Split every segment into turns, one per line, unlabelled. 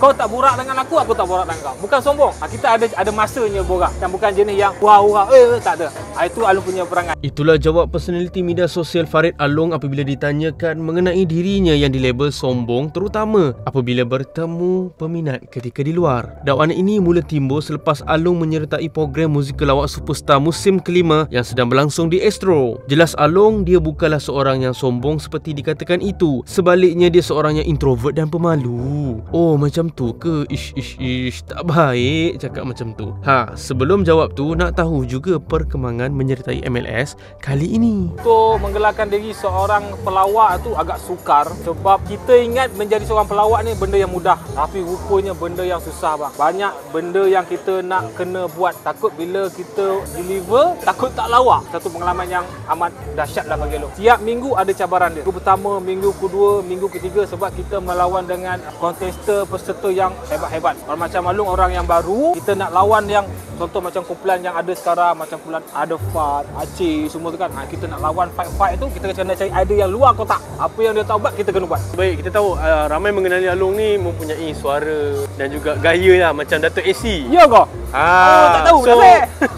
kau tak borak dengan aku tak borak dengan kau. Bukan sombong. Kita ada masanya borak. Dan bukan jenis yang wah tak ada. Itu Along punya perangai.
Itulah jawab personaliti media sosial Farid Along apabila ditanyakan mengenai dirinya yang dilabel sombong, terutama apabila bertemu peminat ketika di luar. Dakwaan ini mula timbul selepas Along menyertai program muzik lawak superstar musim kelima yang sedang berlangsung di Astro. Jelas Along dia bukanlah seorang yang sombong seperti dikatakan itu. Sebaliknya dia seorang yang introvert dan pemalu. Oh macam tu ke? Ish tak baik cakap macam tu. Sebelum jawab tu nak tahu juga perkembangan menyertai MLS kali ini.
Untuk menggelarkan diri seorang pelawak tu agak sukar sebab kita ingat menjadi seorang pelawak ni benda yang mudah, tapi rupanya benda yang susah bang. Banyak benda yang kita nak kena buat. Takut bila kita deliver, takut tak lawak. Satu pengalaman yang amat dahsyat lah bagi Along. Tiap minggu ada cabaran dia. Minggu pertama, minggu kedua, minggu ketiga sebab kita melawan dengan kontestan peserta yang hebat-hebat. Kalau macam Along orang yang baru, kita nak lawan yang contoh macam kumpulan yang ada sekarang, macam kumpulan ada Fat, Aceh semua tu kan. Kita nak lawan fight tu, kita kena cari idea yang luar kotak. Apa yang dia tahu buat, kita kena buat.
Baik, kita tahu ramai mengenali Along ni mempunyai suara dan juga gaya lah macam Datuk AC.
Ya kau? Tak tahu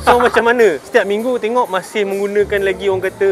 so macam mana? Setiap minggu tengok masih menggunakan lagi orang kata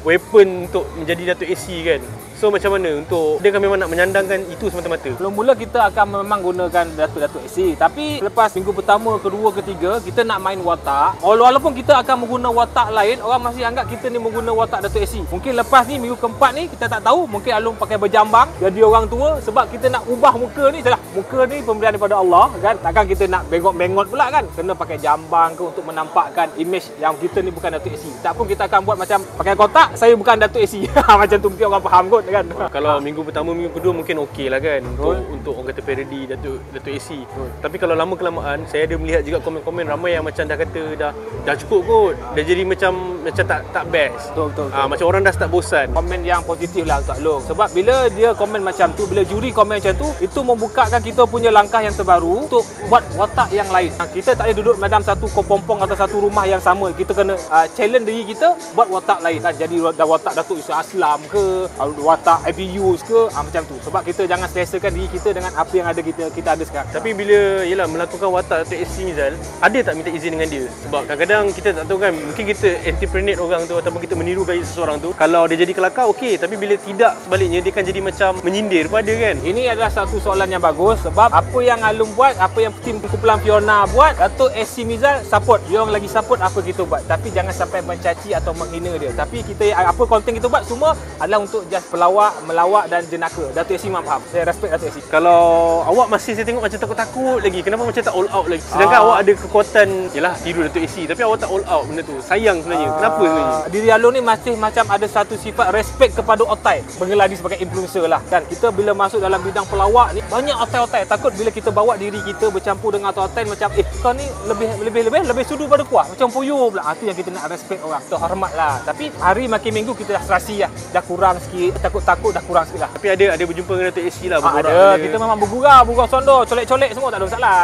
weapon untuk menjadi Datuk AC kan. So macam mana untuk dia kan memang nak menyandangkan itu semata-mata?
Mula-mula kita akan memang gunakan Datuk AC, tapi lepas minggu pertama, kedua, ketiga kita nak main watak. Walaupun kita akan menggunakan watak lain, orang masih anggap kita ni menggunakan watak Datuk AC. Mungkin lepas ni minggu keempat ni kita tak tahu, mungkin Along pakai berjambang jadi orang tua sebab kita nak ubah muka ni. Muka ni pemberian daripada Allah kan. Takkan kita nak bengot-bengot pula kan. Kena pakai jambang ke untuk menampakkan image yang kita ni bukan Datuk AC. Tak pun kita akan buat macam pakai kotak, saya bukan Datuk AC. Macam tu mungkin orang faham kot kan.
Kalau minggu pertama, minggu kedua mungkin okey lah kan untuk orang kata parody Datuk AC. Tapi kalau lama kelamaan saya ada melihat juga komen-komen ramai yang macam dah kata dah cukup kot. Dah jadi macam tak best.
Betul.
Macam orang dah start bosan.
Komen yang positif lah untuk Along. Sebab bila dia komen macam tu, bila juri komen macam tu, itu membukakan kita punya langkah yang terbaru untuk buat watak yang lain. Kita tak boleh duduk dalam satu kompompong atau satu rumah yang sama. Kita kena challenge diri kita buat watak lain. Jadi watak Datuk Yusof Aslam ke, watak Abiyus ke, macam tu. Sebab kita jangan selesakan diri kita dengan apa yang ada kita ada sekarang.
Tapi bila melakukan watak Datuk AC Mizal, ada tak minta izin dengan dia? Sebab kadang-kadang kita tak tahu kan, mungkin kita entrepreneur orang tu ataupun kita meniru gaya seseorang tu. Kalau dia jadi kelakar okey, tapi bila tidak sebaliknya dia kan jadi macam menyindir pada kan.
Ini adalah satu soalan yang bagus sebab apa yang Along buat, apa yang tim kumpulan Fiona buat, Datuk AC Mizal support. Dia orang lagi support apa kita buat. Tapi jangan sampai mencaci atau menghina dia. Tapi kita apa konten kita buat semua adalah untuk just pelawak, melawak dan jenaka. Datuk AC memang faham. Saya respect Datuk AC.
Kalau awak masih saya tengok macam takut-takut lagi, kenapa macam tak all out lagi? Sedangkan awak ada kekuatan, yalah tiru Datuk AC, tapi awak tak all out benda tu. Sayang sebenarnya. Kenapa sebenarnya?
Diri Along ni masih macam ada satu sifat respect kepada otai. Mengeladi sebagai influencer lah. Dan kita bila masuk dalam bidang pelawak ni, banyak otai-otai. Takut bila kita bawa diri kita bercampur dengan otai macam kau ni lebih sudu pada kuah. Macam puyuh pula. Itu yang kita nak respect orang. Kita hormat lah. Tapi hari makin minggu kita dah serasi lah. Dah kurang sikit. Takut-takut dah kurang sikit lah.
Tapi ada berjumpa dengan Datuk AC lah, bergurau.
Ada. Kita memang bergurau sondor, colek-colek semua tak ada masalah.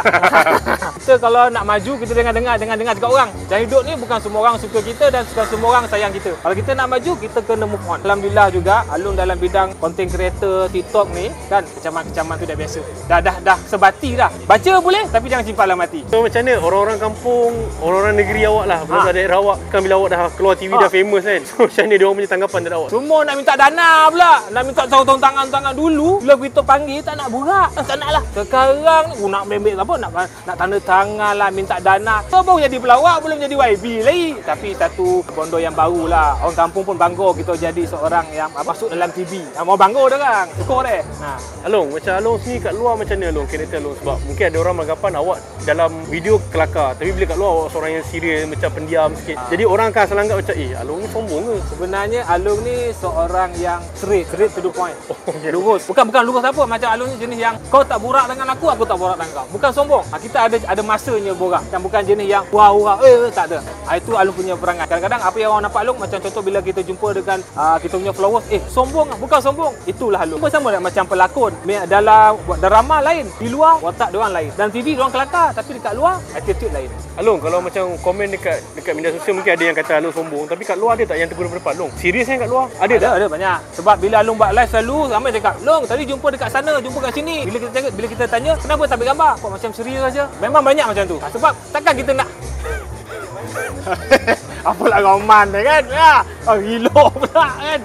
Kita kalau nak maju, kita dengar cakap orang. Dan hidup ni bukan semua orang suka kita dan bukan semua orang sayang kita. Kalau kita nak maju, kita kena move on. Alhamdulillah juga Along dalam bidang content creator, TikTok ni kan, kecaman-kecaman tu dah biasa. Dah sebati dah. Baca boleh tapi jangan simpan dalam hati.
So macam mana orang-orang kampung, orang-orang negeri awak lah, berasal daerah awak, kan bila awak dah keluar TV dah famous kan. So macam mana dia orang punya tanggapan terhadap awak?
Semua nak minta dana pula. Nak minta tolong tangan dulu. Bila kita panggil tak nak borak. Tak nak lah. Sekarang nak bembek apa, nak tanda tangan lah, minta dana. So baru jadi pelawak, belum jadi YB lagi. Tapi satu bondo yang baru lah. Orang kampung pun bangga kita jadi seorang yang masuk dalam TV. Mau bangga dia orang. Syukur deh.
Along, macam Along sini kat luar macam mana Along, karakter Along? Sebab mungkin ada orang beranggapan awak dalam video kelakar, tapi bila kat luar awak seorang yang serius, macam pendiam sikit. Jadi orang akan salah anggap macam Along ni sombong ke?
Sebenarnya Along ni seorang yang straight to the point. Lurus. Bukan lurus apa. Macam Along ni jenis yang kau tak borak dengan aku tak borak dengan kau. Bukan sombong. Kita ada masanya borak. Dan bukan jenis yang wah tak ada. Itu Along punya perangai. Kadang-kadang apa yang orang nampak Along, macam contoh bila kita jumpa dengan kita punya followers, sombong. Bukan sombong. Itulah Along. Sama macam pelakon. Dalam drama lain, di luar watak dia orang lain. Dan TV dia orang kelakar, tapi dekat luar attitude lain.
Along, kalau macam komen dekat media sosial mungkin ada yang kata Along sombong, tapi kat luar ada tak yang tegur berdepan Along? Serius kan kat luar? Ada
banyak. Sebab Sebab bila Along buat live selalu, ramai cakap, Long, tadi jumpa dekat sana, jumpa kat sini. Bila kita tanya, kenapa tak ambil gambar? Kok macam serius saja. Memang banyak macam tu. Sebab takkan kita nak apalah Roman kan? Gila pula kan?